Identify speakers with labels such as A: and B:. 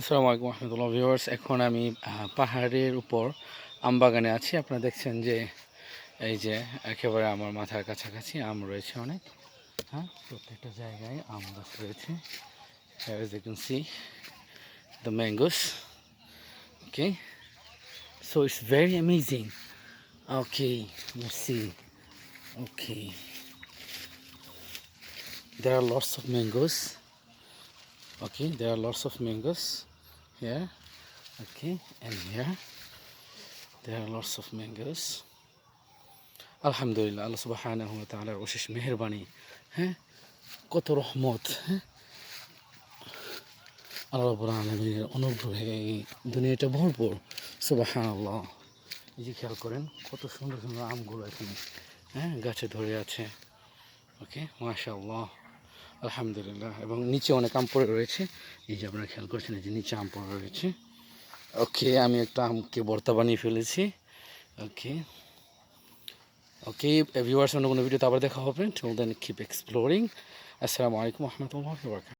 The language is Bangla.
A: আসসালামু আলাইকুম রহমতুল্লাহ ভিউয়ার্স। এখন আমি পাহাড়ের উপর আম বাগানে আছি। আপনারা দেখছেন যে এই যে একেবারে আমার মাথার কাছাকাছি আম রয়েছে অনেক। হ্যাঁ, প্রত্যেকটা জায়গায় আম গাছ রয়েছে। As you can see the mangoes. Okay, so it's very amazing. Okay, let's see. Okay, there are lots of mangoes. Okay, there are lots of mangoes here. Okay, and here there are lots of mangoes. আলহামদুলিল্লাহ, আল্লাহ সুবহানাহু ওয়া তাআলার অশেষ মেহেরবানি। হ্যাঁ, কত রহমত। হ্যাঁ, আল্লাহ রাব্বুল আলামিনের অনুগ্রহে এই দুনিয়াটা ভরপুর। সুবহানাল্লাহ। এই যে খেয়াল করেন কত সুন্দর সুন্দর আমগুলো এখানে হ্যাঁ গাছে ধরে আছে। ওকে, মাশাআল্লাহ, আলহামদুলিল্লাহ। এবং নিচে অনেক আম পড়ে রয়েছে। এই যে আপনারা খেয়াল করছেন, এই যে নিচে আম পড়ে রয়েছে। ওকে, আমি একটা আমকে ভর্তা বানিয়ে ফেলেছি। ওকে, ওকে ভিউয়ার্স, অন্য কোনো ভিডিওতে আবার দেখা হবে। Till then keep exploring. আসসালামু আলাইকুম রহমতুল্লাহি ওয়া বারাকাতুহু।